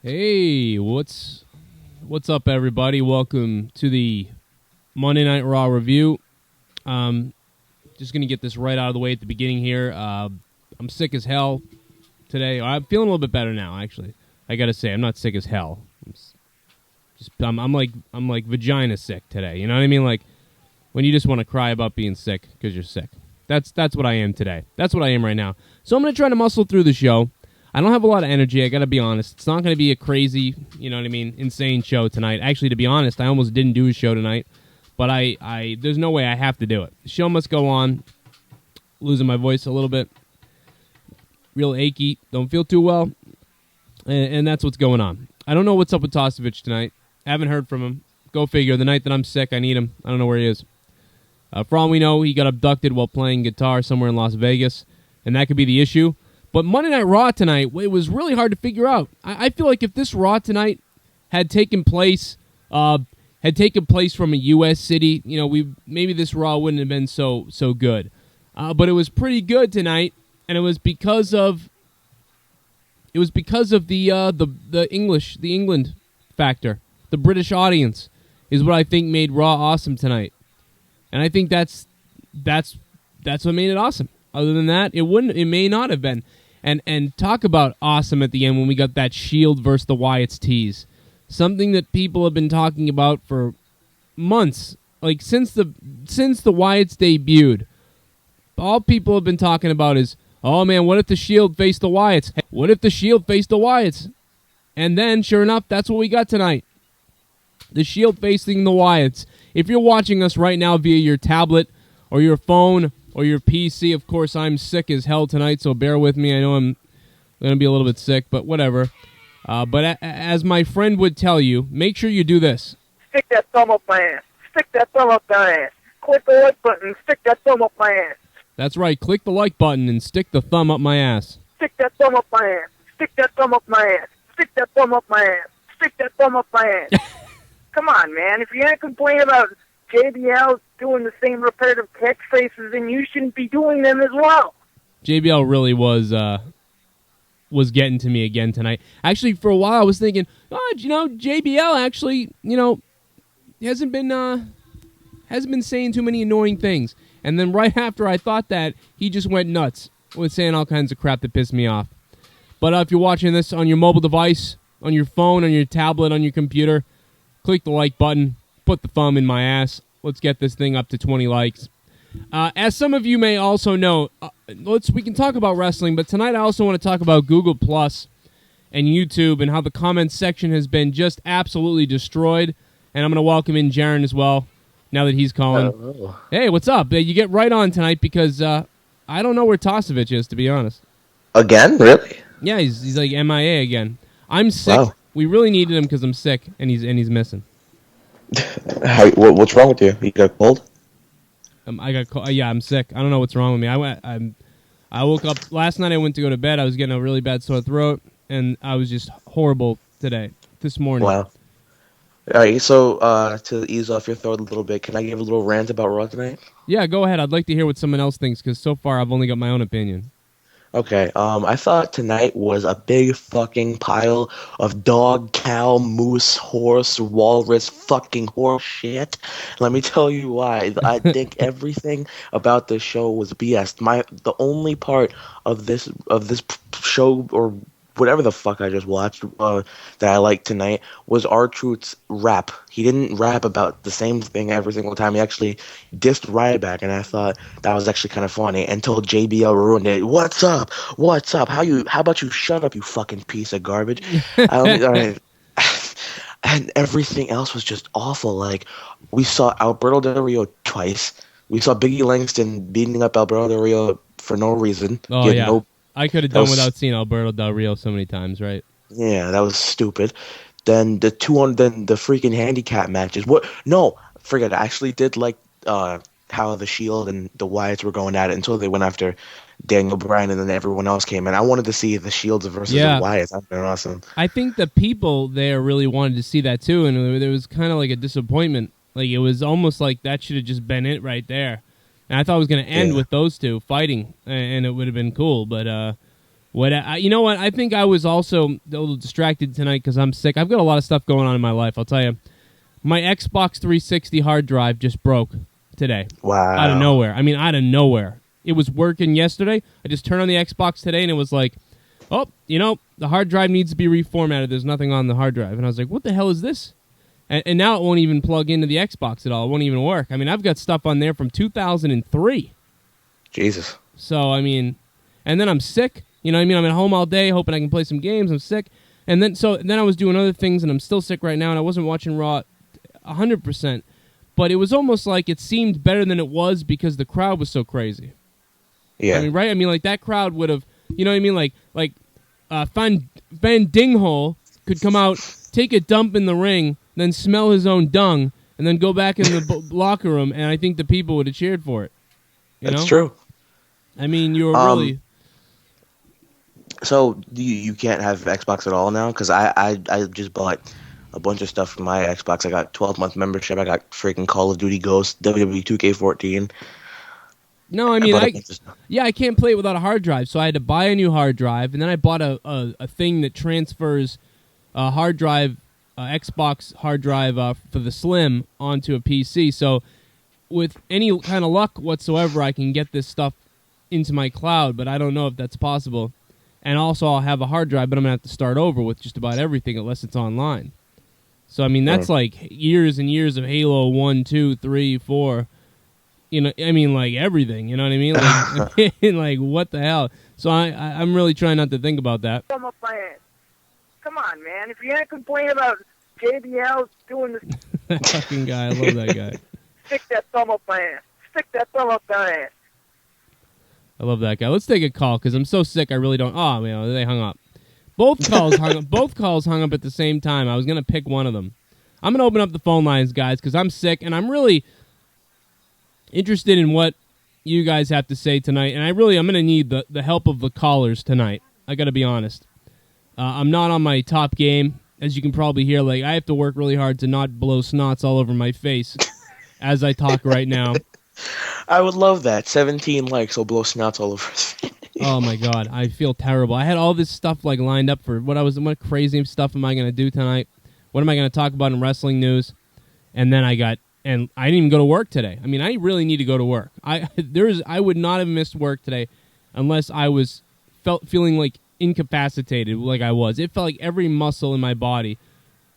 Hey, what's up, everybody? Welcome to the Monday Night Raw review. Just gonna get this right out of the way at the beginning here. I'm sick as hell today. I'm feeling a little bit better now, actually. I gotta say, I'm not sick as hell. I'm like vagina sick today. You know what I mean? Like when you just want to cry about being sick because you're sick. That's what I am today. That's what I am right now. So I'm gonna try to muscle through the show. I don't have a lot of energy, I gotta be honest. It's not gonna be a crazy, you know what I mean, insane show tonight. Actually, to be honest, I almost didn't do a show tonight, but I there's no way I have to do it. The show must go on. Losing my voice a little bit. Real achy, don't feel too well, and that's what's going on. I don't know what's up with Tosevich tonight. Haven't heard from him. Go figure, the night that I'm sick, I need him. I don't know where he is. For all we know, he got abducted while playing guitar somewhere in Las Vegas, and that could be the issue. But Monday Night Raw tonight, it was really hard to figure out. I feel like if this Raw tonight had taken place from a U.S. city, you know, maybe this Raw wouldn't have been so good. But it was pretty good tonight, and it was because of the England factor, the British audience, is what I think made Raw awesome tonight, and I think that's what made it awesome. Other than that, it may not have been. And talk about awesome at the end when we got that Shield versus the Wyatts tease. Something that people have been talking about for months. Like since the Wyatts debuted. All people have been talking about is, oh man, what if the Shield faced the Wyatts? Hey, what if the Shield faced the Wyatts? And then, sure enough, that's what we got tonight. The Shield facing the Wyatts. If you're watching us right now via your tablet or your phone or your PC, of course, I'm sick as hell tonight, so bear with me. I know I'm going to be a little bit sick, but whatever. But as my friend would tell you, make sure you do this. Stick that thumb up my ass. Stick that thumb up my ass. Click the like button. Stick that thumb up my ass. That's right. Click the like button and stick the thumb up my ass. Stick that thumb up my ass. Stick that thumb up my ass. Stick that thumb up my ass. Stick that thumb up my ass. Come on, man. If you're going to complain about JBL doing the same repetitive catchphrases, then you shouldn't be doing them as well. JBL really was getting to me again tonight. Actually, for a while I was thinking, JBL actually, hasn't been saying too many annoying things. And then right after I thought that, he just went nuts with saying all kinds of crap that pissed me off. But if you're watching this on your mobile device, on your phone, on your tablet, on your computer, click the like button, put the thumb in my ass. Let's get this thing up to 20 likes. As some of you may also know, we can talk about wrestling, but tonight I also want to talk about Google Plus and YouTube and how the comments section has been just absolutely destroyed. And I'm going to welcome in Jaron as well, now that he's calling. Hello. Hey, what's up? You get right on tonight because I don't know where Tosevich is, to be honest. Again? Really? Yeah, he's like MIA again. I'm sick. Wow. We really needed him because I'm sick, and he's missing. What's wrong with you? You got a cold? I'm sick. I don't know what's wrong with me. I woke up last night. I went to go to bed. I was getting a really bad sore throat, and I was just horrible this morning. Wow. All right, so to ease off your throat a little bit, can I give a little rant about Raw tonight? Yeah, go ahead. I'd like to hear what someone else thinks, because so far I've only got my own opinion. Okay, I thought tonight was a big fucking pile of dog, cow, moose, horse, walrus, fucking horse shit. Let me tell you why. I think everything about this show was BS. The only part of this show, or whatever the fuck I just watched that I liked tonight, was R-Truth's rap. He didn't rap about the same thing every single time. He actually dissed Ryback, and I thought that was actually kind of funny until JBL ruined it. What's up? What's up? How about you shut up, you fucking piece of garbage? And everything else was just awful. Like, we saw Alberto Del Rio twice. We saw Biggie Langston beating up Alberto Del Rio for no reason. Oh, yeah. I could have done without seeing Alberto Del Rio so many times, right? Yeah, that was stupid. Then the freaking handicap matches. What? No, forget it. I actually did like how the Shield and the Wyatts were going at it until they went after Daniel Bryan, and then everyone else came in. I wanted to see the Shields versus the Wyatts. That'd been awesome. I think the people there really wanted to see that too, and there was kind of like a disappointment. Like, it was almost like that should have just been it right there. And I thought it was going to end with those two fighting, and it would have been cool. But You know what? I think I was also a little distracted tonight because I'm sick. I've got a lot of stuff going on in my life. I'll tell you. My Xbox 360 hard drive just broke today. Wow. Out of nowhere. I mean, out of nowhere. It was working yesterday. I just turned on the Xbox today, and it was like, oh, the hard drive needs to be reformatted. There's nothing on the hard drive. And I was like, what the hell is this? And now it won't even plug into the Xbox at all. It won't even work. I mean, I've got stuff on there from 2003. Jesus. So, I mean, and then I'm sick. You know what I mean? I'm at home all day hoping I can play some games. I'm sick. And then I was doing other things, and I'm still sick right now, and I wasn't watching Raw 100%. But it was almost like it seemed better than it was because the crowd was so crazy. Yeah. I mean, right? I mean, like, that crowd would have, you know what I mean? Like Van Dinghole could come out, take a dump in the ring, then smell his own dung, and then go back in the locker room, and I think the people would have cheered for it. That's true. I mean, you were really... So you can't have Xbox at all now? Because I just bought a bunch of stuff for my Xbox. I got 12-month membership. I got freaking Call of Duty Ghosts, WWE 2K14. No, I mean, I can't play it without a hard drive, so I had to buy a new hard drive, and then I bought a thing that transfers a hard drive, Xbox hard drive for the Slim onto a PC. So with any kind of luck whatsoever, I can get this stuff into my cloud, but I don't know if that's possible. And also, I'll have a hard drive, but I'm going to have to start over with just about everything unless it's online. So, I mean, that's like years and years of Halo 1, 2, 3, 4. You know, I mean, like everything. You know what I mean? Like, like what the hell? So I'm really trying not to think about that. Come on, man. If you're going to complain about JBL doing this... That fucking guy. I love that guy. Stick that thumb up my ass. Stick that thumb up my ass. I love that guy. Let's take a call because I'm so sick. I really don't. Oh man, they hung up. Both calls hung up. Both calls hung up at the same time. I was gonna pick one of them. I'm gonna open up the phone lines, guys, because I'm sick and I'm really interested in what you guys have to say tonight. And I'm gonna need the help of the callers tonight. I gotta be honest. I'm not on my top game, as you can probably hear. Like I have to work really hard to not blow snots all over my face as I talk right now. I would love that. 17 likes will blow snots all over his face. Oh my god, I feel terrible. I had all this stuff like lined up for what crazy stuff am I going to do tonight? What am I going to talk about in wrestling news? And then I didn't even go to work today. I mean, I really need to go to work. I would not have missed work today unless I was feeling like incapacitated like I was. It felt like every muscle in my body,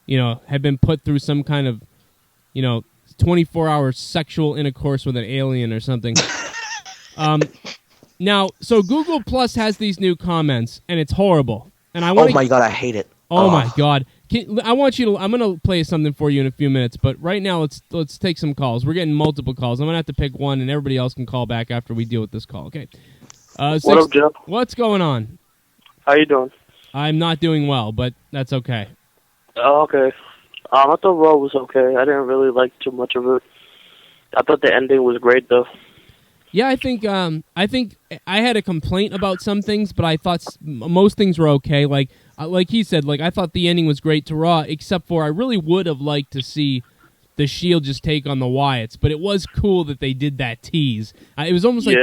had been put through some kind of, 24-hour sexual intercourse with an alien or something. Now, so Google Plus has these new comments, and it's horrible. And oh my god, I hate it. Oh my god, I'm gonna play something for you in a few minutes, but right now let's take some calls. We're getting multiple calls. I'm gonna have to pick one, and everybody else can call back after we deal with this call. Okay. What up, Jeff? What's going on? How you doing? I'm not doing well, but that's okay. Oh, okay. I thought Raw was okay. I didn't really like too much of it. I thought the ending was great, though. Yeah, I think I had a complaint about some things, but I thought most things were okay. Like he said, I thought the ending was great to Raw, except for I really would have liked to see the Shield just take on the Wyatts. But it was cool that they did that tease. It was almost like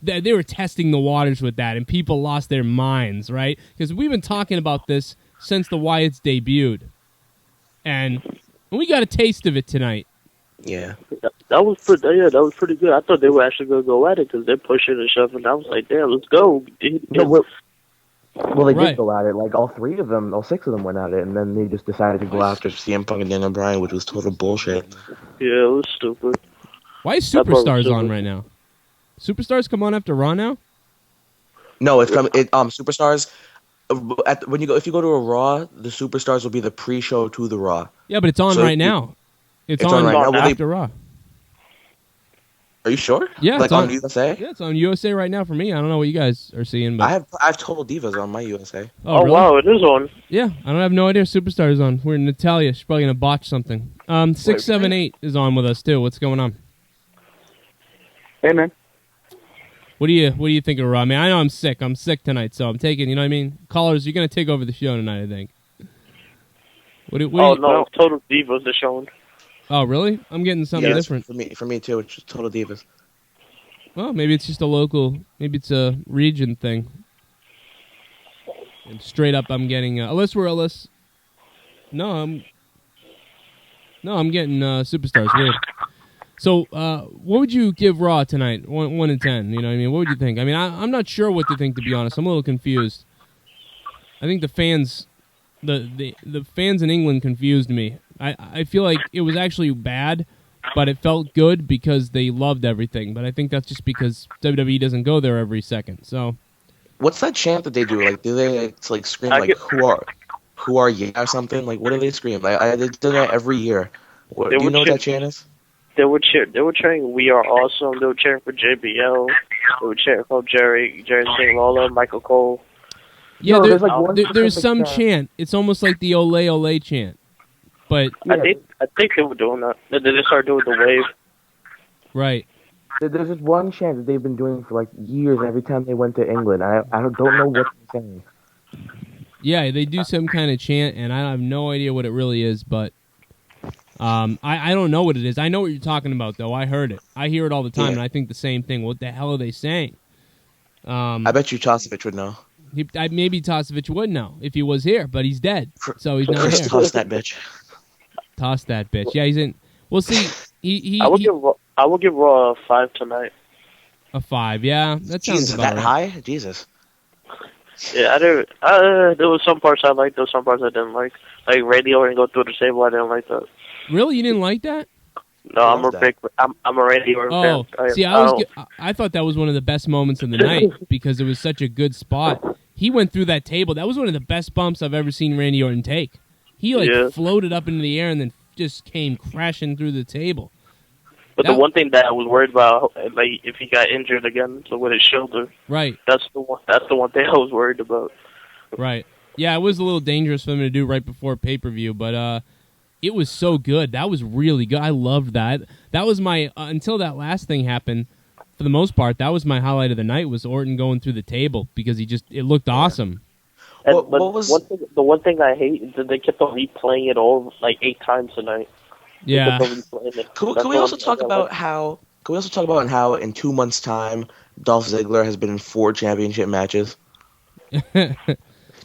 they were testing the waters with that, and people lost their minds, right? Because we've been talking about this since the Wyatts debuted. And we got a taste of it tonight. Yeah. That was pretty good. I thought they were actually going to go at it because they're pushing and shoving. I was like, damn, let's go. Well, they did go at it. Like, all six of them went at it, and then they just decided to go after CM Punk and Daniel Bryan, which was total bullshit. Yeah, it was stupid. Why is Superstars on right now? Superstars come on after Raw now? No, Superstars... if you go to a Raw, the Superstars will be the pre-show to the Raw. Yeah, but it's on right now. It's on right now after Raw. Are you sure? Yeah, it's on USA. Yeah, it's on USA right now for me. I don't know what you guys are seeing, but I have Total Divas on my USA. Oh really? Wow, it is on. Yeah, I don't have no idea. Superstars on. We're Natalia. She's probably gonna botch something. 678 is on with us too. What's going on? Hey man. What do you think of Raw? I mean, I know I'm sick. I'm sick tonight, so I'm taking. You know what I mean? Callers, you're gonna take over the show tonight, I think. No, Total Divas are showing. Oh, really? I'm getting something different. For me too. It's just Total Divas. Well, maybe it's just maybe it's a region thing. And straight up, I'm getting Ellis Ruelas. No, I'm getting Superstars. Weird. So, what would you give Raw tonight? 1 to 10. You know what I mean? What would you think? I mean, I'm not sure what to think, to be honest. I'm a little confused. I think the fans, the fans in England confused me. I feel like it was actually bad, but it felt good because they loved everything. But I think that's just because WWE doesn't go there every second. So, What's that chant that they do? Like, do they like scream like who are you or something? Like, what do they scream? They do that every year. Do you know what that chant is? They were cheering "We Are Awesome." They were cheering for JBL. They were cheering for Jerry St. Lawler, Michael Cole. Yeah, No, there's some chant. It's almost like the "Ole Ole" chant. But I think they were doing that. They just started doing the wave. Right. There's this one chant that they've been doing for like years. Every time they went to England, I don't know what they're saying. Yeah, they do some kind of chant, and I have no idea what it really is, but I don't know what it is. I know what you're talking about, though. I heard it. I hear it all the time, and I think the same thing. What the hell are they saying? I bet you Tosevich would know. Maybe Tosevich would know if he was here, but he's dead, so he's not here. Toss that bitch. Toss that bitch. Yeah, he's in. Well, see, I will give Raw a 5 tonight. A 5, yeah. That sounds Jesus, about that right. high? Jesus. Yeah, there was some parts I liked, there was some parts I didn't like. Like Randy Orton go through the table, I didn't like that. Really, you didn't like that? No, I'm a Randy Orton fan. See, I thought that was one of the best moments of the night because it was such a good spot. He went through that table. That was one of the best bumps I've ever seen Randy Orton take. He floated up into the air and then just came crashing through the table. But the one thing that I was worried about, like if he got injured again, so with his shoulder, right? That's the one thing I was worried about. Right. Yeah, it was a little dangerous for them to do right before pay-per-view, but it was so good. That was really good. I loved that. That was my until that last thing happened. For the most part, that was my highlight of the night. Was Orton going through the table because it looked awesome. And, the one thing I hate is that they kept on replaying it all like 8 times tonight. Yeah. Can we also talk about how in 2 months' time Dolph Ziggler has been in 4 championship matches?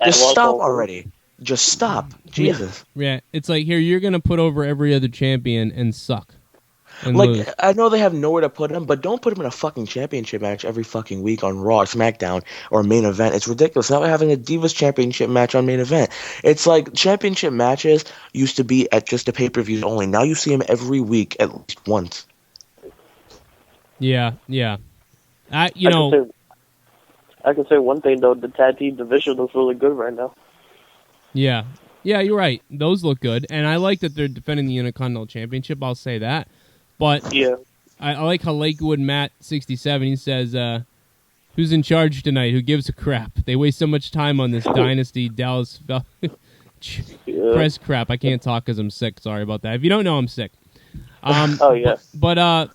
Just stop already. Just stop. Jesus. Yeah, it's like, here, you're going to put over every other champion and suck. And like, lose. I know they have nowhere to put him, but don't put him in a fucking championship match every fucking week on Raw, SmackDown, or main event. It's ridiculous. Now we're having a Divas championship match on main event. It's like championship matches used to be at just the pay-per-views only. Now you see him every week at least once. Yeah. I can say one thing, though. The tag team division looks really good right now. Yeah, you're right. Those look good, and I like that they're defending the Intercontinental Championship. I'll say that. But yeah, I like how Lakewood Matt 67. He says, "Who's in charge tonight? Who gives a crap? They waste so much time on this Dynasty Dallas press crap." I can't talk because I'm sick. Sorry about that. If you don't know, I'm sick. Oh yeah. But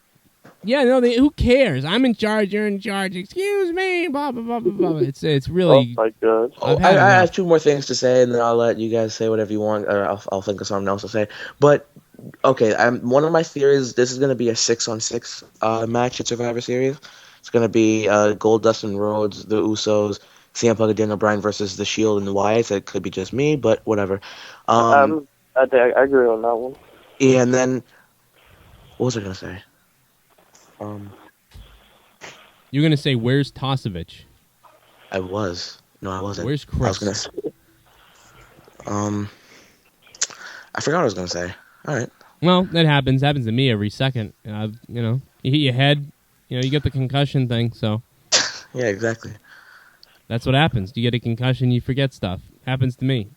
yeah, no. Who cares? I'm in charge. You're in charge. Excuse me. Blah blah blah blah blah. It's really. Oh my god. I have 2 more things to say, and then I'll let you guys say whatever you want, or I'll think of something else to say. But okay, one of my theories. This is going to be a 6-on-6 match at Survivor Series. It's going to be Goldust and Rhodes, the Usos, CM Punk and Daniel Bryan versus the Shield and the Wyatts. It could be just me, but whatever. I agree on that one. Yeah, and then what was I going to say? You're gonna say, "Where's Tosevich?" I was. No, I wasn't. Where's Chris? I was gonna say. I forgot what I was gonna say. All right. Well, that happens. Happens to me every second. You hit your head. You get the concussion thing. So. Yeah, exactly. That's what happens. You get a concussion, you forget stuff. Happens to me.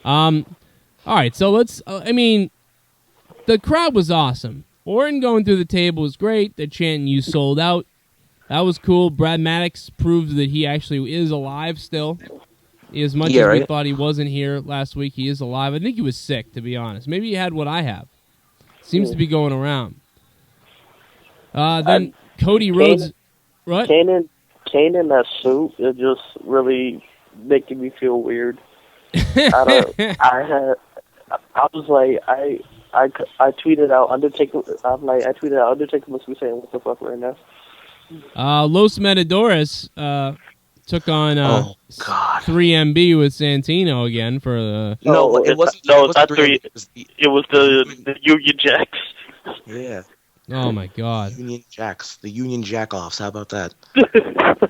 All right. So let's. The crowd was awesome. Orton going through the table was great. They're chanting, "You sold out." That was cool. Brad Maddox proved that he actually is alive still. As much as we thought he wasn't here last week, he is alive. I think he was sick, to be honest. Maybe he had what I have. Seems to be going around. Then Cody Rhodes. What? Kane in that suit is just really making me feel weird. I was like, I tweeted out Undertaker. Undertaker must be saying what the fuck right now. Los Matadores took on Oh God. 3MB with Santino again for the. No, it wasn't. No, it wasn't not three. It was the Union Jacks. Yeah. Oh my God. Union Jacks. The Union Jack-offs. How about that?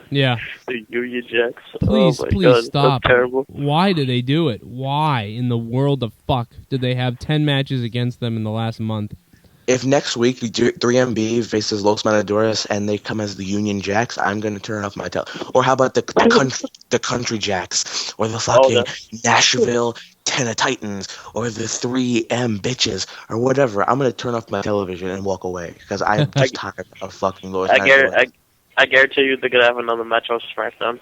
Yeah. The Union Jacks. Please, oh my please God, stop. That's terrible. Why did they do it? Why in the world of fuck did they have 10 matches against them in the last month? If next week 3MB faces Los Matadores and they come as the Union Jacks, I'm gonna turn off my Or how about the country Jacks, or the fucking Nashville Titans, or the 3M bitches, or whatever? I'm gonna turn off my television and walk away because I'm just tired of fucking Los Matadores. I guarantee you they're gonna have another match on SmackDown.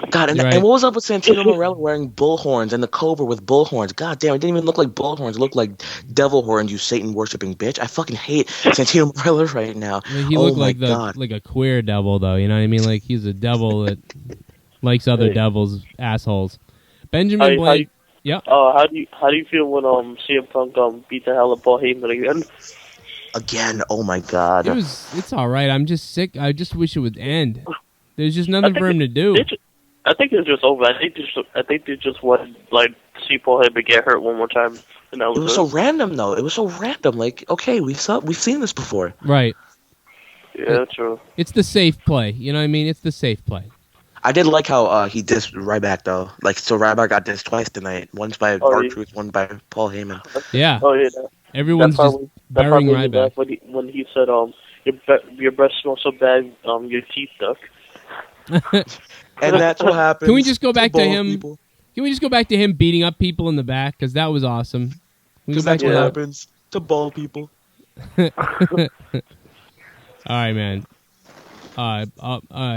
God, and what was up with Santino Marella wearing bull horns and the Cobra with bull horns? God damn, it didn't even look like bull horns. It looked like devil horns, you Satan-worshipping bitch. I fucking hate Santino Marella right now. Like, he looked like a queer devil, though. You know what I mean? Like, he's a devil that likes other devils' assholes. Benjamin Blake. Yeah. How do you feel when CM Punk beat the hell out of Paul Heyman again? Again, oh my God. It's all right. I'm just sick. I just wish it would end. There's just nothing for him to do. I think it's just over. I think they just want to see Paul Heyman get hurt one more time. And that was it was so random, though. It was so random. Like, okay, we've seen this before. Right. Yeah, true. It's the safe play. You know what I mean? It's the safe play. I did like how he dissed Ryback, though. Like, so Ryback got dissed twice tonight. Once by R-Truth, one by Paul Heyman. Yeah. Oh, yeah. Everyone's just burying Ryback. When he said, your breath smells so bad, your teeth duck. And that's what happened. Can we just go back to him? People. Can we just go back to him beating up people in the back? Because that was awesome. Because that's what happens to bald people. All right, man. I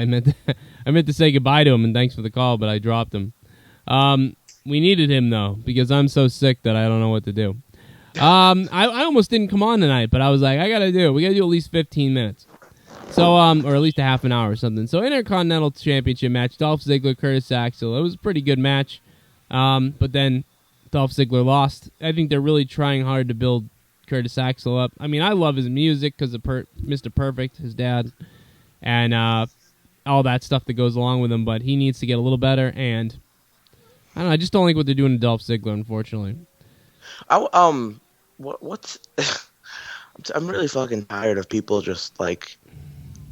meant to say goodbye to him, and thanks for the call, but I dropped him. We needed him, though, because I'm so sick that I don't know what to do. I almost didn't come on tonight, but I was like, we got to do at least 15 minutes. So, or at least a half an hour or something. So, Intercontinental Championship match, Dolph Ziggler, Curtis Axel. It was a pretty good match, but then Dolph Ziggler lost. I think they're really trying hard to build Curtis Axel up. I mean, I love his music because of Mr. Perfect, his dad, and all that stuff that goes along with him, but he needs to get a little better, and I don't know, I just don't like what they're doing to Dolph Ziggler, unfortunately. What's... I'm really fucking tired of people just, like...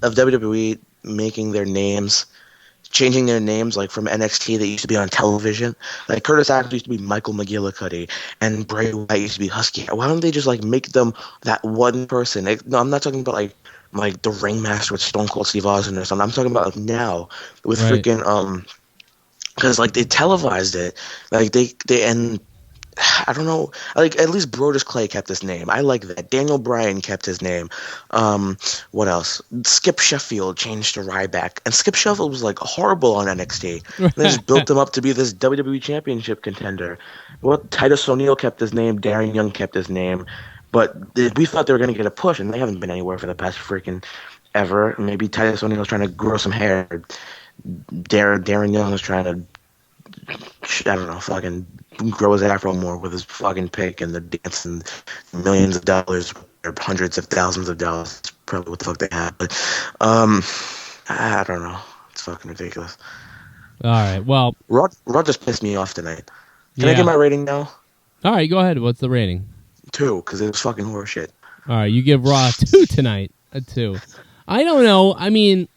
of WWE making their names, changing their names, like from NXT that used to be on television. Like Curtis Axel used to be Michael McGillicuddy, and Bray Wyatt used to be Husky. Why don't they just like make them that one person? No, I'm not talking about like the Ringmaster with Stone Cold Steve Austin or something. I'm talking about now with freaking because like they televised it, like they and. I don't know. Like at least Brodus Clay kept his name. I like that. Daniel Bryan kept his name. What else? Skip Sheffield changed to Ryback, and Skip Sheffield was like horrible on NXT. They just built him up to be this WWE Championship contender. Well, Titus O'Neil kept his name. Darren Young kept his name, but we thought they were going to get a push, and they haven't been anywhere for the past freaking ever. Maybe Titus O'Neil's trying to grow some hair. Darren Young is trying to, I don't know, fucking grow his afro more with his fucking pick and the dance and millions of dollars or hundreds of thousands of dollars. That's probably what the fuck they have. But I don't know. It's fucking ridiculous. All right. Well, Raw just pissed me off tonight. Can I get my rating now? All right. Go ahead. What's the rating? 2, because it was fucking horseshit. All right. You give Raw 2 tonight. A 2. I don't know. I mean,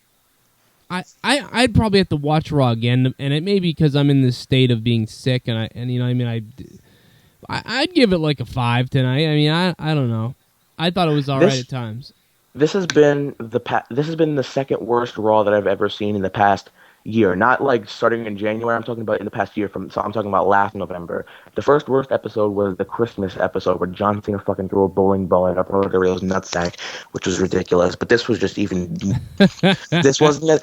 I'd probably have to watch Raw again, and it may be because I'm in this state of being sick, and you know, I mean, I'd give it like a 5 tonight. I mean, I don't know. I thought it was all right at times. This has been the second worst Raw that I've ever seen in the past year. Not like starting in January. I'm talking about in the past year. So I'm talking about last November. The first worst episode was the Christmas episode where John Cena fucking threw a bowling ball at Roberto Carrillo's nutsack, which was ridiculous. But this was just even. this wasn't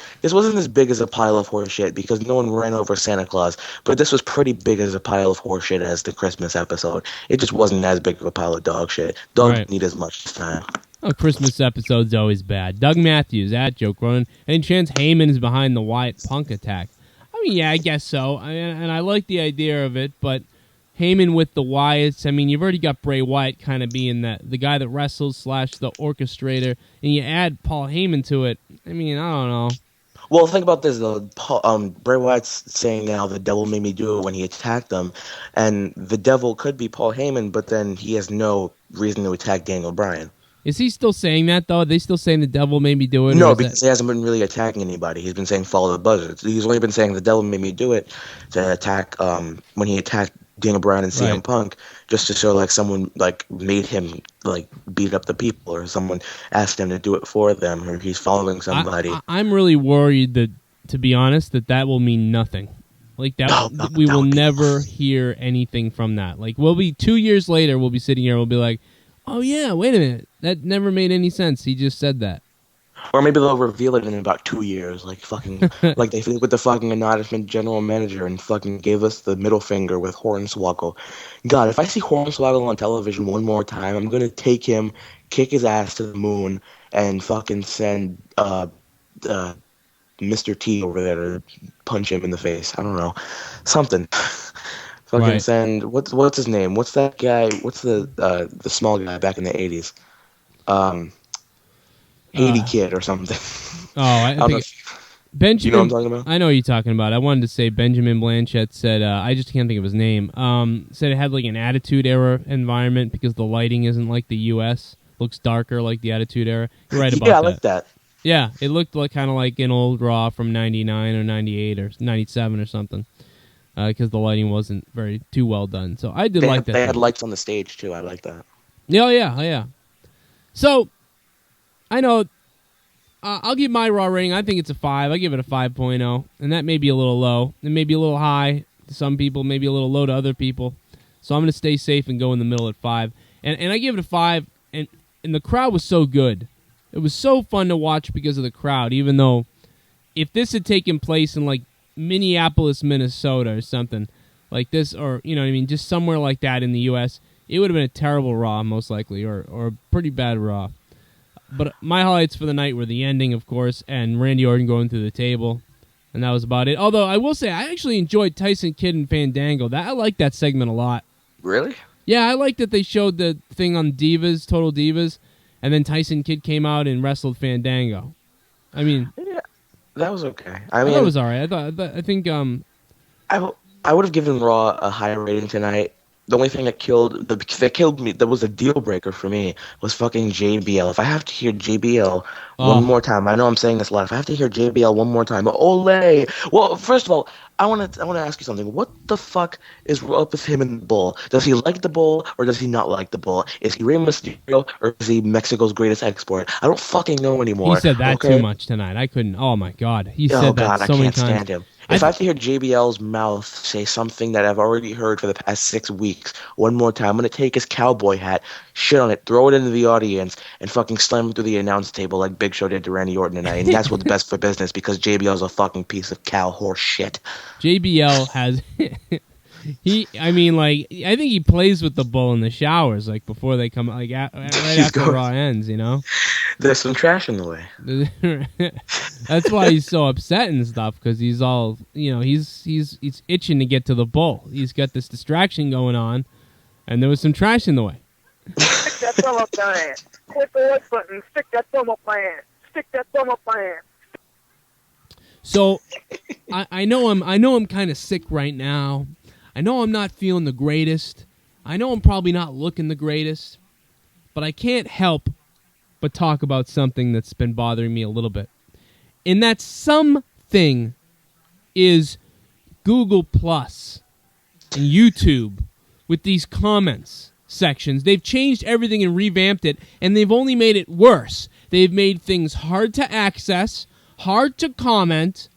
as big as a pile of horse shit because no one ran over Santa Claus. But this was pretty big as a pile of horse shit as the Christmas episode. It just wasn't as big of a pile of dog shit. Dogs don't need as much this time. Oh, Christmas episode's always bad. Doug Matthews, at Joe Cronin. Any chance Heyman is behind the Wyatt Punk attack? I mean, yeah, I guess so. And I like the idea of it, but Heyman with the Wyatts, I mean, you've already got Bray Wyatt kind of being the guy that wrestles / the orchestrator, and you add Paul Heyman to it. I mean, I don't know. Well, think about this though. Bray Wyatt's saying now the devil made me do it when he attacked them, and the devil could be Paul Heyman, but then he has no reason to attack Daniel Bryan. Is he still saying that though? Are they still saying the devil made me do it? No, because he hasn't been really attacking anybody. He's been saying follow the buzzer. He's only been saying the devil made me do it to attack. When he attacked Daniel Bryan and CM Punk, just to show like someone like made him like beat up the people, or someone asked him to do it for them, or he's following somebody. I'm really worried that, to be honest, that will mean nothing. Like that, we will never hear anything from that. Like we'll be 2 years later, we'll be sitting here, and we'll be like, oh yeah, wait a minute, that never made any sense. He just said that. Or maybe they'll reveal it in about 2 years, like fucking, like they did with the fucking anonymous general manager and fucking gave us the middle finger with Hornswoggle. God, if I see Hornswoggle on television one more time, I'm gonna take him, kick his ass to the moon, and fucking send Mr. T over there to punch him in the face. I don't know, something. Fucking send what's his name? What's that guy? What's the small guy back in the 80s? Haiti Kid or something. Oh, I think Benjamin. You know what I'm talking about? I know what you're talking about. I wanted to say Benjamin Blanchett said, I just can't think of his name. Said it had like an Attitude Era environment because the lighting isn't like the U.S. Looks darker like the Attitude Era. You're right about that. Yeah, I like that. Yeah, it looked like kind of like an old Raw from 99 or 98 or 97 or something. Because the lighting wasn't too well done. So I did like that. They had lights on the stage too. I like that. Yeah. So I know I'll give my Raw rating. I think it's a 5. I give it a 5.0, and that may be a little low. It may be a little high to some people, maybe a little low to other people. So I'm going to stay safe and go in the middle at 5. And I give it a 5, and the crowd was so good. It was so fun to watch because of the crowd, even though if this had taken place in like Minneapolis, Minnesota or something like this, or you know what I mean, just somewhere like that in the U.S., it would have been a terrible Raw most likely, or a pretty bad Raw. But my highlights for the night were the ending, of course, and Randy Orton going through the table, and that was about it. Although I will say I actually enjoyed Tyson Kidd and Fandango. I liked that segment a lot. Really? Yeah, I liked that they showed the thing on Divas, Total Divas, and then Tyson Kidd came out and wrestled Fandango. I mean, yeah, that was okay. I thought it was all right. I think I would have given Raw a higher rating tonight. The only thing that killed me, that was a deal breaker for me, was fucking JBL. If I have to hear JBL one more time, I know I'm saying this a lot. If I have to hear JBL one more time, ole. Well, first of all, I want to ask you something. What the fuck is up with him and the Bull? Does he like the Bull or does he not like the Bull? Is he Rey Mysterio or is he Mexico's greatest export? I don't fucking know anymore. He said that too much tonight. I couldn't. Oh my god, he said that so many times. I can't stand him. If I have to hear JBL's mouth say something that I've already heard for the past 6 weeks one more time, I'm going to take his cowboy hat, shit on it, throw it into the audience, and fucking slam it through the announce table like Big Show did to Randy Orton tonight. And that's what's best for business because JBL's a fucking piece of cow horse shit. JBL has... I think he plays with the Bull in the showers, like, before they come, like, right after Raw ends, you know? There's some trash in the way. That's why he's so upset and stuff, because he's all, you know, he's itching to get to the Bull. He's got this distraction going on, and there was some trash in the way. Stick that thumb up my ass. Click the like button. Stick that thumb up my ass. Stick that thumb up my ass. So, I know I'm kind of sick right now. I know I'm not feeling the greatest. I know I'm probably not looking the greatest. But I can't help but talk about something that's been bothering me a little bit. And that something is Google Plus and YouTube with these comments sections. They've changed everything and revamped it, and they've only made it worse. They've made things hard to access, hard to comment,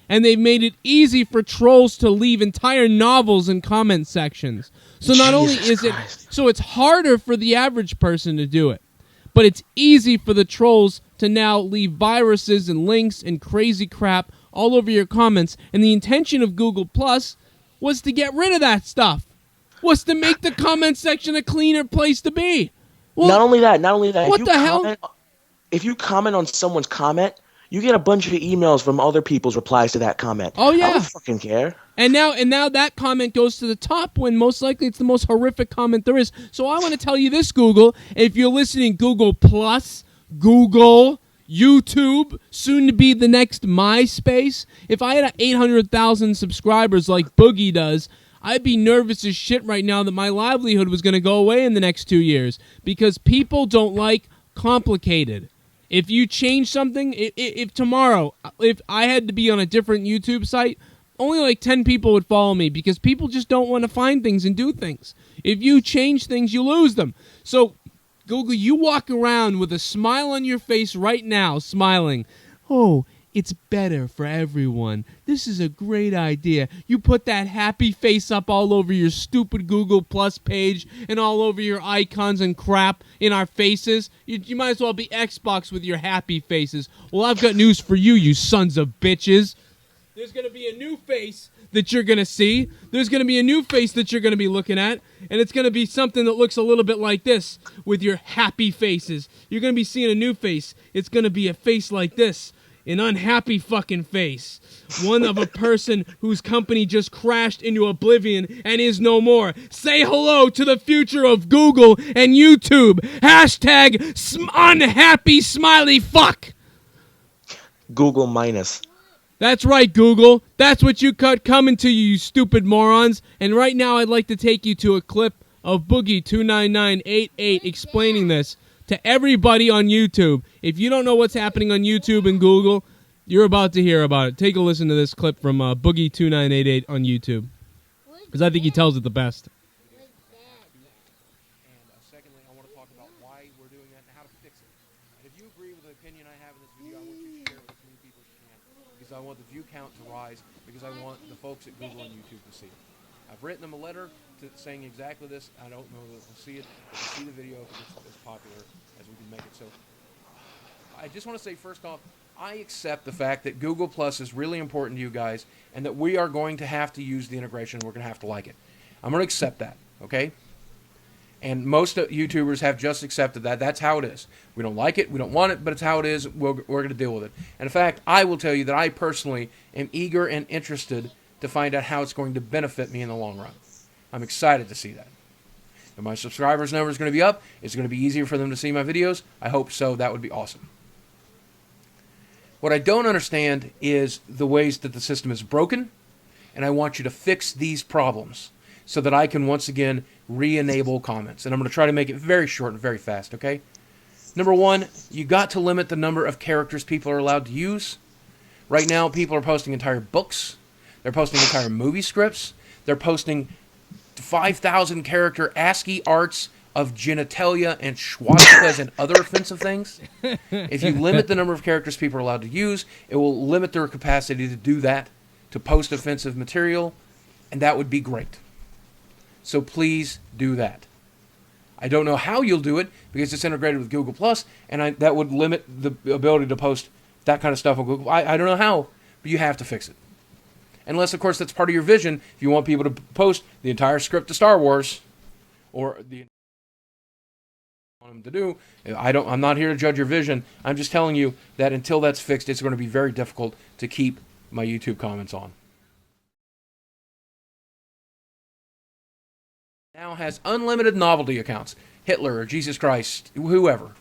and they've made it easy for trolls to leave entire novels in comment sections. So not only is it... So it's harder for the average person to do it, but it's easy for the trolls to now leave viruses and links and crazy crap all over your comments. And the intention of Google Plus was to get rid of that stuff. Was to make the comment section a cleaner place to be. Well, not only that. What the hell? If you comment on someone's comment, you get a bunch of emails from other people's replies to that comment. Oh yeah, I don't fucking care. And now that comment goes to the top when most likely it's the most horrific comment there is. So I want to tell you this, Google. If you're listening, Google Plus, Google, YouTube, soon to be the next MySpace. If I had 800,000 subscribers like Boogie does, I'd be nervous as shit right now that my livelihood was going to go away in the next 2 years because people don't like complicated. If you change something, if tomorrow, if I had to be on a different YouTube site, only like 10 people would follow me because people just don't want to find things and do things. If you change things, you lose them. So, Google, you walk around with a smile on your face right now, smiling. Oh, it's better for everyone. This is a great idea. You put that happy face up all over your stupid Google Plus page and all over your icons and crap in our faces. You might as well be Xbox with your happy faces. Well, I've got news for you, you sons of bitches. There's going to be a new face that you're going to see. There's going to be a new face that you're going to be looking at. And it's going to be something that looks a little bit like this with your happy faces. You're going to be seeing a new face. It's going to be a face like this. An unhappy fucking face. One of a person whose company just crashed into oblivion and is no more. Say hello to the future of Google and YouTube. Hashtag unhappy smiley fuck. Google minus. That's right, Google. That's what you cut coming to you, you stupid morons. And right now I'd like to take you to a clip of Boogie29988 explaining this to everybody on YouTube. If you don't know what's happening on YouTube and Google, you're about to hear about it. Take a listen to this clip from Boogie29988 on YouTube. Because I think he tells it the best. Secondly, I want to talk about why we're doing that and how to fix it. And if you agree with the opinion I have in this video, I want you to share it with as many people as you can. Because I want the view count to rise, because I want the folks at Google and YouTube to see it. I've written them a letter saying exactly this. I don't know that we'll see it, but we'll see the video if it's as popular as we can make it. So I just want to say, first off, I accept the fact that Google Plus is really important to you guys and that we are going to have to use the integration. We're going to have to like it. I'm going to accept that, okay? And most YouTubers have just accepted that. That's how it is. We don't like it. We don't want it, but it's how it is. We're going to deal with it. And in fact, I will tell you that I personally am eager and interested to find out how it's going to benefit me in the long run. I'm excited to see that. If my subscribers number is going to be up, it's going to be easier for them to see my videos. I hope so. That would be awesome. What I don't understand is the ways that the system is broken, and I want you to fix these problems so that I can once again re-enable comments. And I'm going to try to make it very short and very fast, okay? Number one, you got to limit the number of characters people are allowed to use. Right now, people are posting entire books. They're posting entire movie scripts. They're posting 5,000 character ASCII arts of genitalia and swastikas and other offensive things. If you limit the number of characters people are allowed to use, it will limit their capacity to do that, to post offensive material, and that would be great. So please do that. I don't know how you'll do it because it's integrated with Google Plus, and that would limit the ability to post that kind of stuff on Google. I don't know how, but you have to fix it. Unless, of course, that's part of your vision. If you want people to post the entire script to Star Wars, or the want them to do, I'm not here to judge your vision. I'm just telling you that until that's fixed, it's going to be very difficult to keep my YouTube comments on. Now has unlimited novelty accounts. Hitler or Jesus Christ, whoever.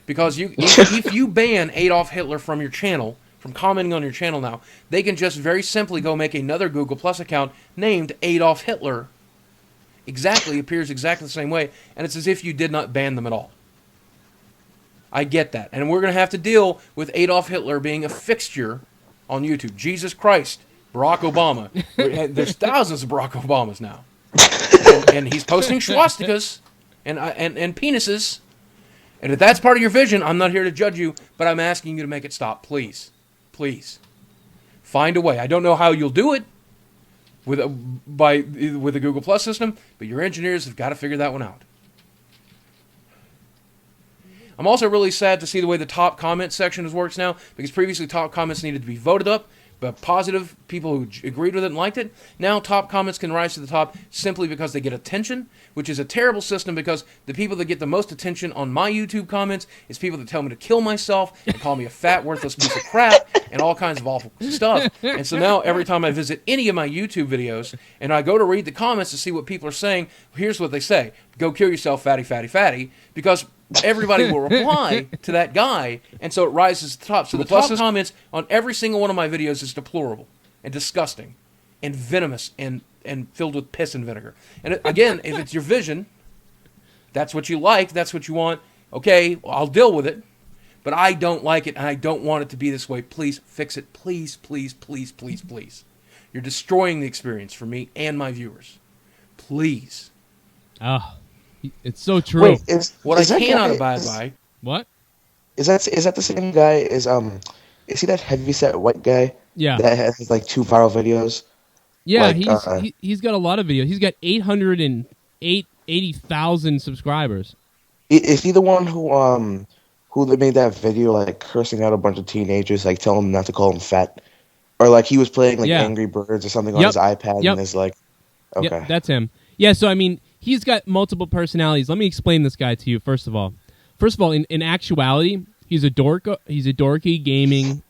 Because if you ban Adolf Hitler from your channel, from commenting on your channel now, they can just very simply go make another Google Plus account named Adolf Hitler. Appears exactly the same way, and it's as if you did not ban them at all. I get that. And we're going to have to deal with Adolf Hitler being a fixture on YouTube. Jesus Christ, Barack Obama. There's thousands of Barack Obamas now. And he's posting swastikas and penises. And if that's part of your vision, I'm not here to judge you, but I'm asking you to make it stop, please. Please. Find a way. I don't know how you'll do it with the Google Plus system, but your engineers have got to figure that one out. I'm also really sad to see the way the top comment section works now, because previously top comments needed to be voted up, but positive people who agreed with it and liked it. Now top comments can rise to the top simply because they get attention, which is a terrible system because the people that get the most attention on my YouTube comments is people that tell me to kill myself and call me a fat, worthless piece of crap and all kinds of awful stuff. And so now every time I visit any of my YouTube videos and I go to read the comments to see what people are saying, here's what they say. Go kill yourself, fatty, fatty, fatty, because everybody will reply to that guy, and so it rises to the top. So the top comments on every single one of my videos is deplorable and disgusting and venomous and filled with piss and vinegar. And again, if it's your vision, that's what you like, that's what you want, okay, well, I'll deal with it. But I don't like it, and I don't want it to be this way. Please fix it. Please, please, please, please, please. You're destroying the experience for me and my viewers. Please. Oh, it's so true. Wait, What I cannot abide by. What? Is that the same guy? Is he that heavyset white guy? Yeah. That has like 2 viral videos. Yeah, like, he's got a lot of videos. He's got 80,000 subscribers. Is he the one who made that video like cursing out a bunch of teenagers, like telling them not to call him fat, or like he was playing like Angry Birds or something on his iPad and is like, okay, yep, that's him. Yeah, so I mean, he's got multiple personalities. Let me explain this guy to you. First of all, in actuality, he's a dork. He's a dorky, gaming,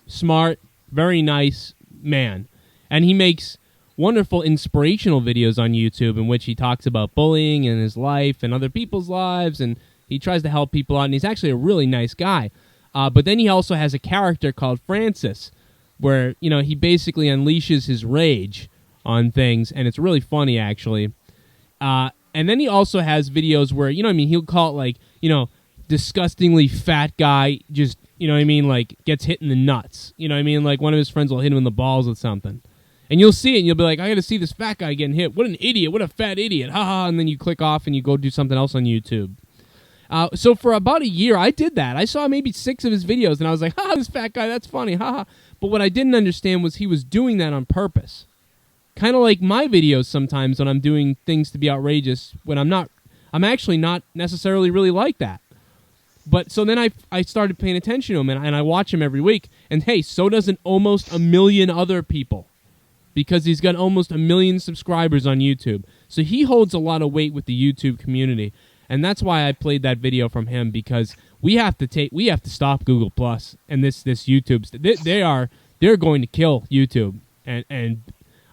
smart, very nice man, and he makes wonderful inspirational videos on YouTube in which he talks about bullying and his life and other people's lives, and he tries to help people out, and he's actually a really nice guy. But then he also has a character called Francis, where he basically unleashes his rage on things, and it's really funny, actually. And then he also has videos where, he'll call it like, disgustingly fat guy just, like gets hit in the nuts. Like one of his friends will hit him in the balls with something. And you'll see it, and you'll be like, I got to see this fat guy getting hit. What an idiot. What a fat idiot. Ha ha. And then you click off and you go do something else on YouTube. So for about a year, I did that. I saw maybe 6 of his videos, and I was like, ha, this fat guy, that's funny, ha ha. But what I didn't understand was he was doing that on purpose. Kind of like my videos sometimes when I'm doing things to be outrageous, when I'm actually not necessarily really like that. But so then I started paying attention to him, and I watch him every week, and hey, so does almost 1 million other people, because he's got almost 1 million subscribers on YouTube. So he holds a lot of weight with the YouTube community. And that's why I played that video from him, because we have to stop Google Plus and this YouTube. They're going to kill YouTube, and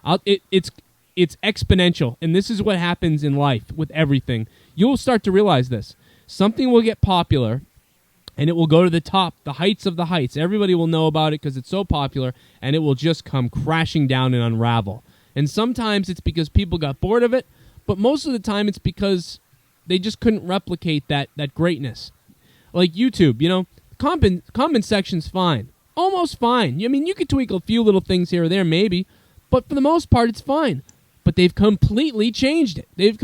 it's exponential. And this is what happens in life with everything. You'll start to realize this. Something will get popular, and it will go to the top, the heights of the heights. Everybody will know about it because it's so popular, and it will just come crashing down and unravel. And sometimes it's because people got bored of it, but most of the time it's because they just couldn't replicate that greatness. Like YouTube, comment section's fine. Almost fine. You could tweak a few little things here or there maybe, but for the most part it's fine. But they've completely changed it. You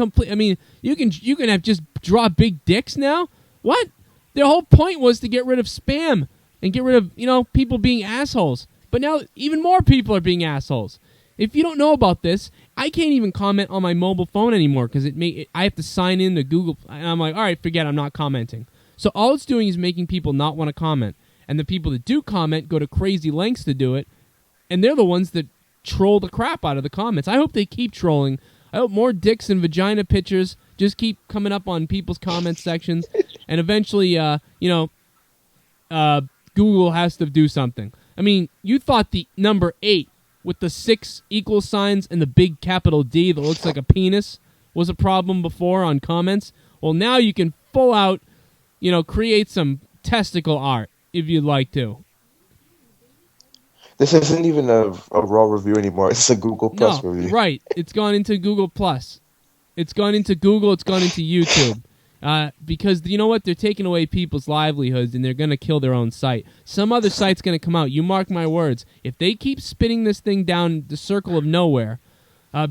can have just draw big dicks now? What? Their whole point was to get rid of spam and get rid of, people being assholes. But now even more people are being assholes. If you don't know about this, I can't even comment on my mobile phone anymore because I have to sign in to Google. And I'm like, all right, forget it, I'm not commenting. So all it's doing is making people not want to comment. And the people that do comment go to crazy lengths to do it. And they're the ones that troll the crap out of the comments. I hope they keep trolling. I hope more dicks and vagina pictures just keep coming up on people's comment sections. And eventually, Google has to do something. You thought the number 8 with the 6 equal signs and the big capital D that looks like a penis was a problem before on comments. Well, now you can full out, create some testicle art if you'd like to. This isn't even a raw review anymore. It's a Google Plus review. Right. It's gone into Google Plus. It's gone into Google. It's gone into YouTube. Because you know what? They're taking away people's livelihoods, and they're going to kill their own site. Some other site's going to come out. You mark my words. If they keep spinning this thing down the circle of nowhere,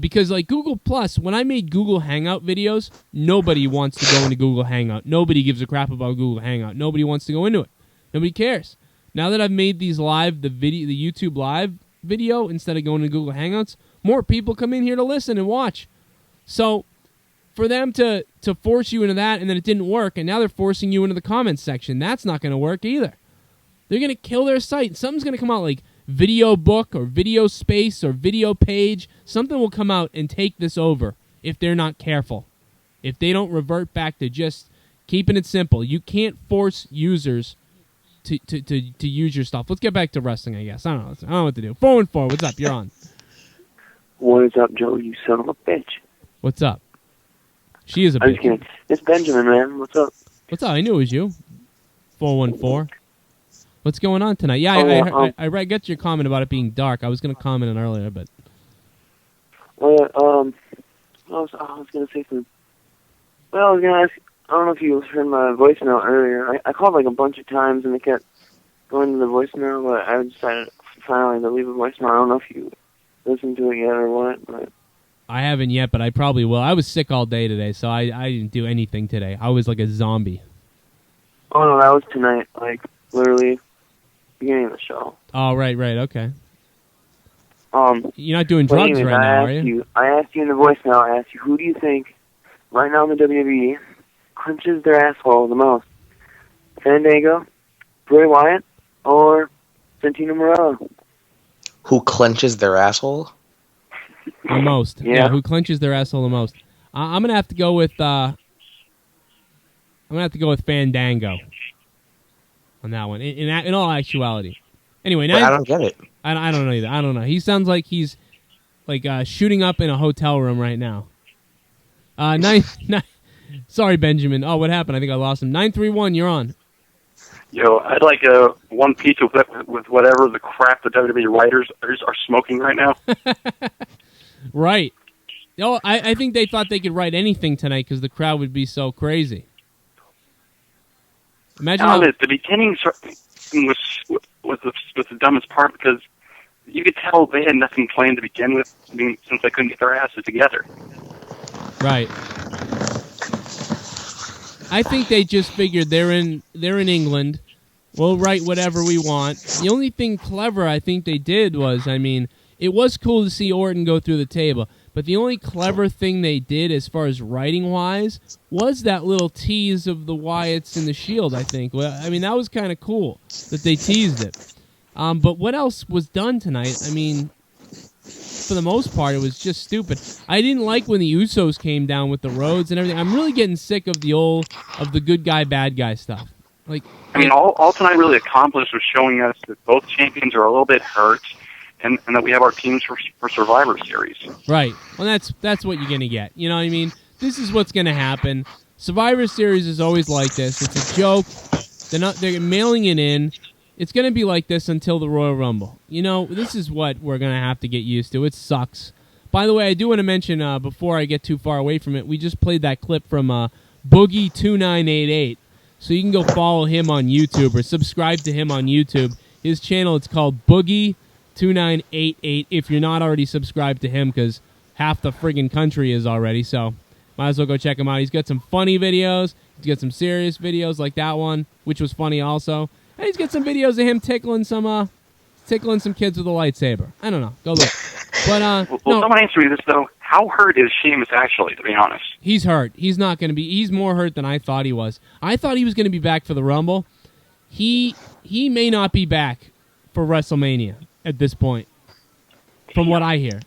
because like Google Plus, when I made Google Hangout videos, nobody wants to go into Google Hangout. Nobody gives a crap about Google Hangout. Nobody wants to go into it. Nobody cares. Now that I've made these the YouTube live video instead of going to Google Hangouts, more people come in here to listen and watch. So for them to force you into that, and then it didn't work, and now they're forcing you into the comments section, that's not going to work either. They're going to kill their site. Something's going to come out like Video Book or Video Space or Video Page. Something will come out and take this over if they're not careful. If they don't revert back to just keeping it simple. You can't force users to use your stuff. Let's get back to wrestling, I guess. I don't know what to do. 414, what's up? You're on. What is up, Joe, you son of a bitch? What's up? She is a I'm bitch. just kidding. It's Benjamin, man. What's up? What's up? I knew it was you. 414. What's going on tonight? Yeah, I got your comment about it being dark. I was going to comment on it earlier, but... I was going to say something. Well, I was going to ask, I don't know if you heard my voicemail earlier. I called like a bunch of times and it kept going to the voicemail, but I decided finally to leave a voicemail. I don't know if you listened to it yet or what, but... I haven't yet, but I probably will. I was sick all day today, so I didn't do anything today. I was like a zombie. Oh, no, that was tonight, like, literally, beginning of the show. Oh, right, okay. You're not doing drugs anyways, right now, are you? I asked you in the voicemail, I asked you, who do you think, right now in the WWE, clenches their asshole the most? Fandango, Bray Wyatt, or Santino Marella? Who clenches their asshole? The most. Yeah. Who clenches their asshole the most? I'm gonna have to go with Fandango on that one. In all actuality. Anyway, now I don't get it. I don't know either. I don't know. He sounds like he's like shooting up in a hotel room right now. Sorry, Benjamin. Oh, what happened? I think I lost him. 931. You're on. Yo, I'd like one piece with whatever the crap the WWE writers are smoking right now. Right. Oh, I think they thought they could write anything tonight because the crowd would be so crazy. Imagine how... The beginning was the dumbest part because you could tell they had nothing planned to begin with, since they couldn't get their asses together. Right. I think they just figured they're in England. We'll write whatever we want. The only thing clever I think they did was, it was cool to see Orton go through the table, but the only clever thing they did as far as writing-wise was that little tease of the Wyatts and the Shield, I think. Well, that was kind of cool that they teased it. But what else was done tonight? For the most part, it was just stupid. I didn't like when the Usos came down with the Rhodes and everything. I'm really getting sick of the good guy, bad guy stuff. All tonight really accomplished was showing us that both champions are a little bit hurt, and that we have our teams for Survivor Series. Right. Well, that's what you're gonna get. You know what I mean? This is what's gonna happen. Survivor Series is always like this. It's a joke. They're mailing it in. It's gonna be like this until the Royal Rumble. This is what we're gonna have to get used to. It sucks. By the way, I do want to mention before I get too far away from it, we just played that clip from Boogie2988. So you can go follow him on YouTube or subscribe to him on YouTube. His channel, it's called Boogie2988 if you're not already subscribed to him, because half the friggin' country is already, so might as well go check him out. He's got some funny videos. He's got some serious videos like that one, which was funny also. And he's got some videos of him tickling some kids with a lightsaber. I don't know. Go look. But someone answer me this, though. How hurt is Sheamus actually, to be honest? He's hurt. He's not going to be. He's more hurt than I thought he was. I thought he was going to be back for the Rumble. He may not be back for WrestleMania at this point, from what I hear.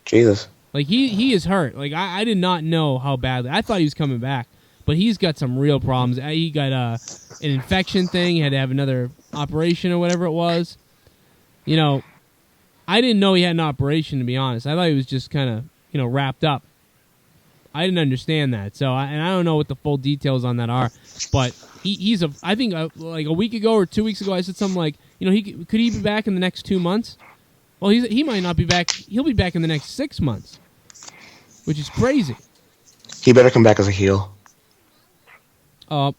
Jesus. He is hurt. I did not know how badly. I thought he was coming back, but he's got some real problems. He got an infection thing. He had to have another operation or whatever it was. I didn't know he had an operation, to be honest. I thought he was just kind of, wrapped up. I didn't understand that. So, I don't know what the full details on that are. But I think like a week ago or 2 weeks ago, I said something like, could he be back in the next 2 months? Well, he might not be back. He'll be back in the next 6 months, which is crazy. He better come back as a heel. Well,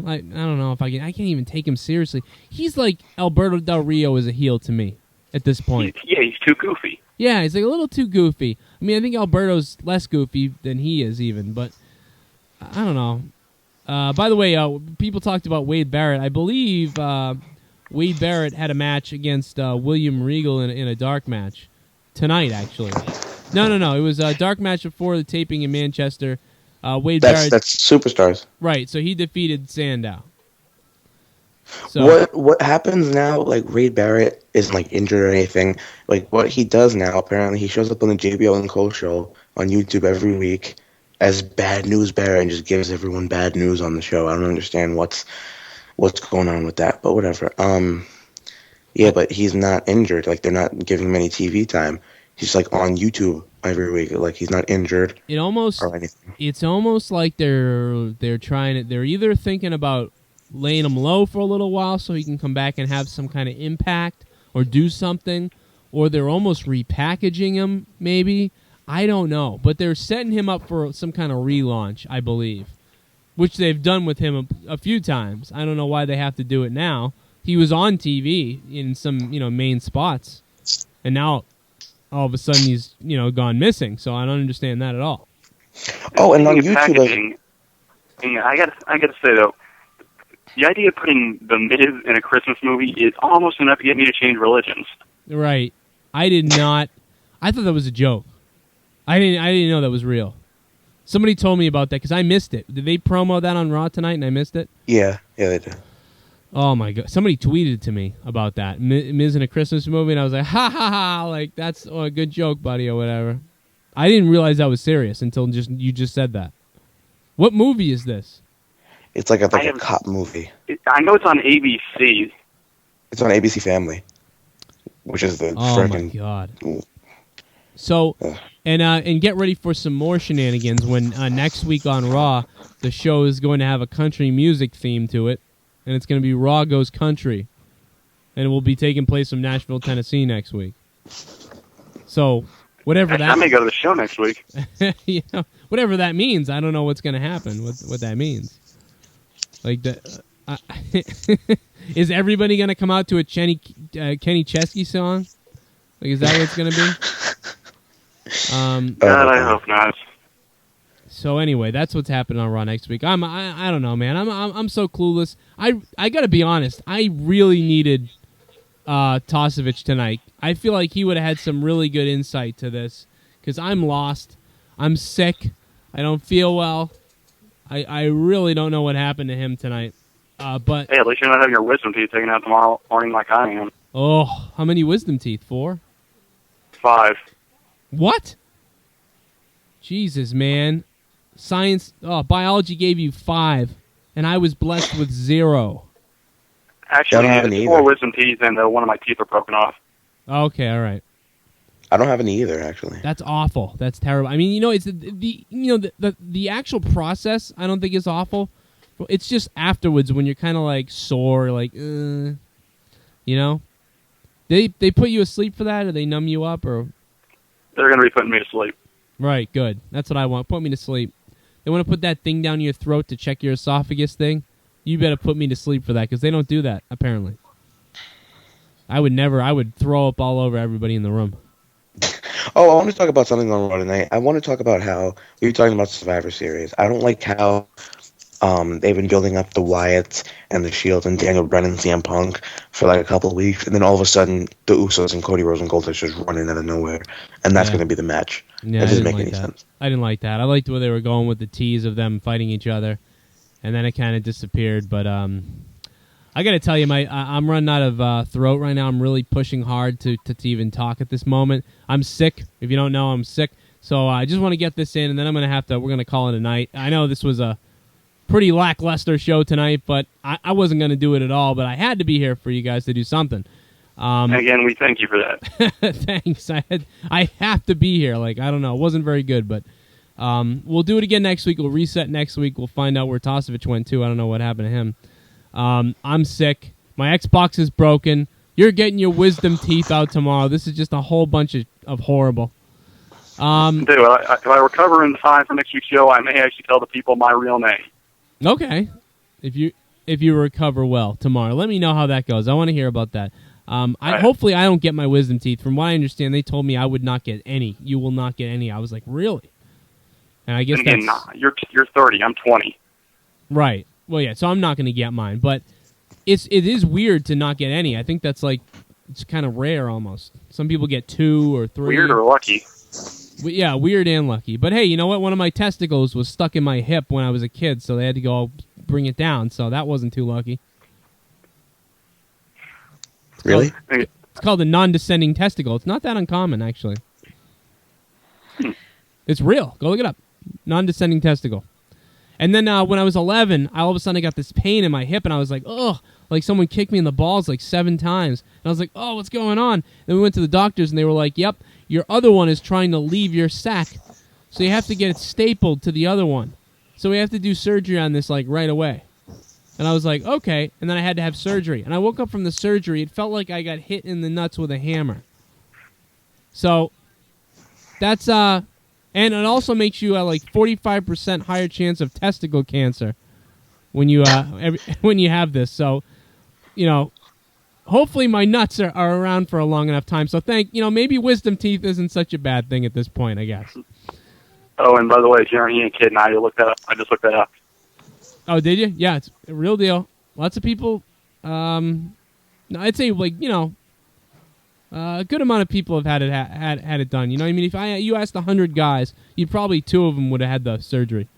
I don't know if I can't even take him seriously. He's like Alberto Del Rio is a heel to me at this point. He's too goofy. Yeah, he's like a little too goofy. I think Alberto's less goofy than he is even, but I don't know. By the way, people talked about Wade Barrett. I believe Wade Barrett had a match against William Regal in a dark match tonight, actually. No. It was a dark match before the taping in Manchester. Wade Barrett. That's Superstars. Right, so he defeated Sandow. So, what happens now? Wade Barrett isn't injured or anything. What he does now, apparently, he shows up on the JBL and Cole show on YouTube every week as Bad News Barrett and just gives everyone bad news on the show. I don't understand what's going on with that, but whatever. Yeah, but he's not injured. They're not giving him any TV time. he's like on YouTube every week. Like he's not injured It almost or anything. it's almost like they're trying to, they're either thinking about laying him low for a little while so he can come back and have some kind of impact or do something, or they're almost repackaging him maybe. I don't know, but they're setting him up for some kind of relaunch, I believe, which they've done with him a few times. I don't know why they have to do it now. He was on TV in some, main spots, and now all of a sudden he's, gone missing. So I don't understand that at all. Oh, and on Speaking of YouTube, packaging, I gotta say though, the idea of putting the Miz in a Christmas movie is almost enough to get me to change religions. Right. I did not. I thought that was a joke. I didn't know that was real. Somebody told me about that because I missed it. Did they promo that on Raw tonight and I missed it? yeah, they do. Oh my god! Somebody tweeted to me about that Miz in a Christmas movie, and I was like, "Ha ha ha!" Like that's a good joke, buddy, or whatever. I didn't realize that was serious until you just said that. What movie is this? It's like a cop movie. I know it's on ABC. It's on ABC Family, which is the Oh my freaking. god! So, and get ready for some more shenanigans when next week on Raw, the show is going to have a country music theme to it, and it's going to be Raw Goes Country, and it will be taking place from Nashville, Tennessee next week. So, whatever that I may go to the show next week. whatever that means, I don't know what's going to happen. What that means, like the. Is everybody going to come out to a Kenny Chesky song? Like, is that what it's going to be? God, I hope not. So anyway, that's what's happening on Raw next week. I don't know, man. I'm so clueless. I got to be honest. I really needed Tosevich tonight. I feel like he would have had some really good insight to this because I'm lost. I'm sick. I don't feel well. I really don't know what happened to him tonight. But hey, at least you're not having your wisdom teeth taken out tomorrow morning like I am. Oh, how many wisdom teeth? 4? 5. What? Jesus, man. Biology gave you 5, and I was blessed with 0. Actually, I don't have any 4 either. wisdom teeth and one of my teeth are broken off. Okay, all right. I don't have any either, actually. That's awful. That's terrible. I mean, it's the actual process. I don't think is awful. It's just afterwards when you're kind of like sore, like They put you asleep for that, or they numb you up, or They're going to be putting me to sleep. right? Good. That's what I want. Put me to sleep. They want to put that thing down your throat to check your esophagus thing. You better put me to sleep for that because they don't do that apparently. I would never. I would throw up all over everybody in the room. Oh, I want to talk about something on Raw tonight. I want to talk about how we were talking about Survivor Series. I don't like how they've been building up the Wyatts and the Shield and Daniel Bryan and CM Punk for like a couple of weeks, and then all of a sudden the Usos and Cody Rhodes and Goldust just running out of nowhere, and that's going to be the match. Yeah, that doesn't I make didn't any like that. sense. I didn't like that. I liked where they were going with the tease of them fighting each other, and then it kind of disappeared. But I got to tell you, I'm running out of throat right now. I'm really pushing hard to even talk at this moment. I'm sick. If you don't know, I'm sick. So I just want to get this in, and then we're going to call it a night. I know this was a pretty lackluster show tonight, but I wasn't going to do it at all. But I had to be here for you guys to do something. And again, we thank you for that. Thanks. I have to be here. Like, I don't know. It wasn't very good, but we'll do it again next week. We'll reset next week. We'll find out where Tosevich went, too. I don't know what happened to him. I'm sick. My Xbox is broken. You're getting your wisdom teeth out tomorrow. This is just a whole bunch of horrible. If I recover in time for next week's show, I may actually tell the people my real name. Okay. If you recover well tomorrow, let me know how that goes. I want to hear about that. Hopefully I don't get my wisdom teeth. From what I understand, they told me I would not get any. You will not get any. I was like, really? And I guess again, that's... You're 30. I'm 20. Right. Well, yeah, so I'm not going to get mine. But it is weird to not get any. I think that's like... It's kind of rare almost. Some people get 2 or 3. Weird or lucky. Yeah, weird and lucky. But hey, you know what? One of my testicles was stuck in my hip when I was a kid, so they had to go bring it down. So that wasn't too lucky. Really? It's called a non-descending testicle. It's not that uncommon, actually. It's real. Go look it up. Non-descending testicle. And then when I was 11, all of a sudden I got this pain in my hip, and I was like, ugh, like someone kicked me in the balls like 7 times. And I was like, oh, what's going on? Then we went to the doctors, and they were like, yep, your other one is trying to leave your sac. So you have to get it stapled to the other one. So we have to do surgery on this like right away. And I was like, okay. And then I had to have surgery. And I woke up from the surgery. It felt like I got hit in the nuts with a hammer. So that's and it also makes you like 45% higher chance of testicle cancer when you when you have this. So, you know, hopefully my nuts are around for a long enough time. So maybe wisdom teeth isn't such a bad thing at this point, I guess. Oh, and by the way, Jeremy ain't kidding. I just looked that up. Oh, did you? Yeah, it's a real deal. Lots of people. I'd say like a good amount of people have had it done. You know what I mean? If you asked 100 guys, you'd probably 2 of them would have had the surgery.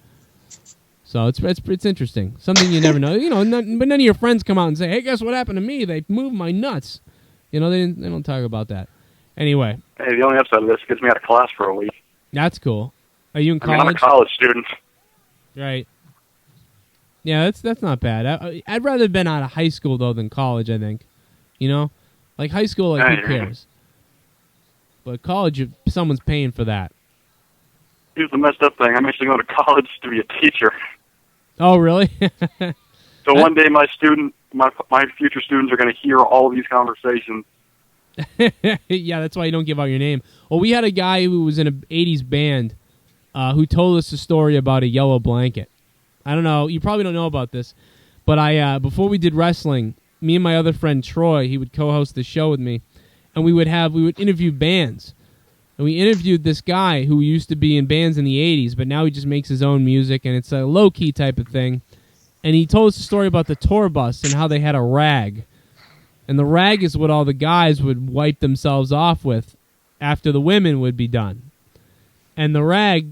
So it's interesting. Something you never know. You know, but none of your friends come out and say, "Hey, guess what happened to me? They moved my nuts." You know, they don't talk about that. Anyway. Hey, the only upside of this gets me out of class for a week. That's cool. Are you in college? I'm a college student. Right. Yeah, that's not bad. I'd rather have been out of high school though than college. I think, you know, like high school, like who cares? But college, someone's paying for that. Here's the messed up thing. I'm actually going to college to be a teacher. Oh, really? So one day my future students are going to hear all of these conversations. Yeah, that's why you don't give out your name. Well, we had a guy who was in an 80s band who told us a story about a yellow blanket. I don't know. You probably don't know about this, but before we did wrestling, me and my other friend Troy, he would co-host the show with me, and we would interview bands. And we interviewed this guy who used to be in bands in the 80s, but now he just makes his own music, and it's a low-key type of thing. And he told us a story about the tour bus and how they had a rag. And the rag is what all the guys would wipe themselves off with after the women would be done. And the rag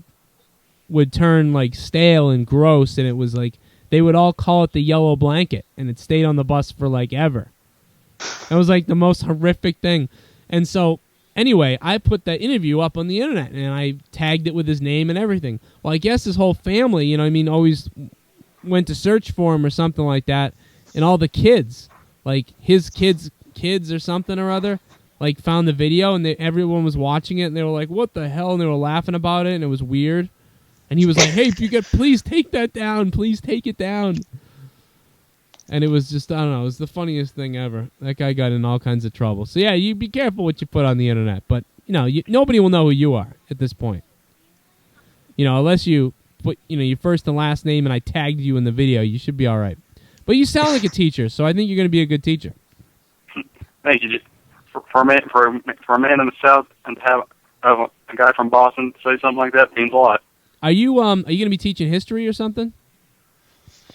would turn like stale and gross, and it was like they would all call it the yellow blanket, and it stayed on the bus for like ever. It was like the most horrific thing. And so anyway, I put that interview up on the internet, and I tagged it with his name and everything. Well, I guess his whole family, you know what I mean, always went to search for him or something like that, and all the kids, like his kids or something or other, like found the video, and everyone was watching it, and they were like, what the hell? And they were laughing about it, and it was weird. And he was like, hey, if you could please take that down. Please take it down. And it was just, I don't know, it was the funniest thing ever. That guy got in all kinds of trouble. So, yeah, you be careful what you put on the internet. But, you know, nobody will know who you are at this point. You know, unless you put, you know, your first and last name and I tagged you in the video, you should be all right. But you sound like a teacher, so I think you're going to be a good teacher. Thank you. For a man in the South and to have a guy from Boston say something like that means a lot. Are you going to be teaching history or something?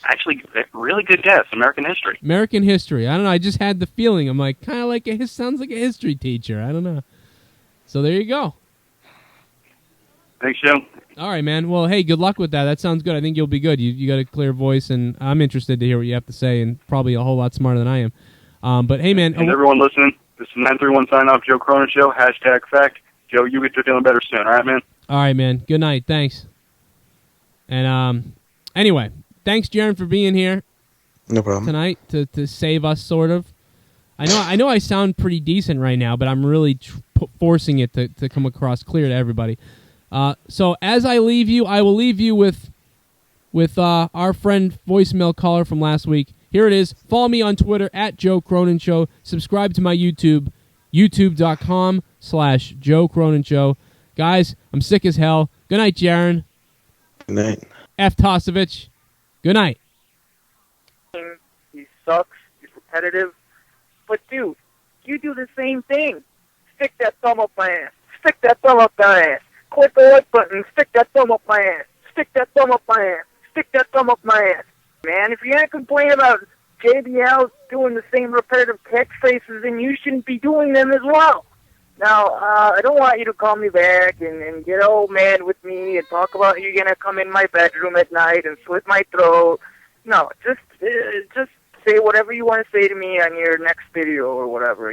Actually, really good guess. American history. American history. I don't know. I just had the feeling. I'm like, kind of like sounds like a history teacher. I don't know. So there you go. Thanks, Joe. All right, man. Well, hey, good luck with that. That sounds good. I think you'll be good. You got a clear voice, and I'm interested to hear what you have to say, and probably a whole lot smarter than I am. But hey, man. And everyone listening, this is 931 sign off. Joe Cronin Show. #fact. Joe, you get to feeling better soon. All right, man. All right, man. Good night. Thanks. And anyway, thanks, Jaron, for being here. No problem. Tonight to save us, sort of. I know I sound pretty decent right now, but I'm really forcing it to come across clear to everybody. So as I leave you, I will leave you with our friend voicemail caller from last week. Here it is. Follow me on Twitter @Joe Cronin Show. Subscribe to my YouTube, youtube.com/Joe Cronin Show. Guys, I'm sick as hell. Good night, Jaron. Good night. F. Tosevich. Good night. He sucks. He's repetitive. But, dude, you do the same thing. Stick that thumb up my ass. Stick that thumb up my ass. Click the like button. Stick that thumb up my ass. Stick that thumb up my ass. Stick that thumb up my ass. Man, if you're going to complain about JBL doing the same repetitive catchphrases, then you shouldn't be doing them as well. Now, I don't want you to call me back and get all mad with me and talk about you're going to come in my bedroom at night and slit my throat. No, just say whatever you want to say to me on your next video or whatever.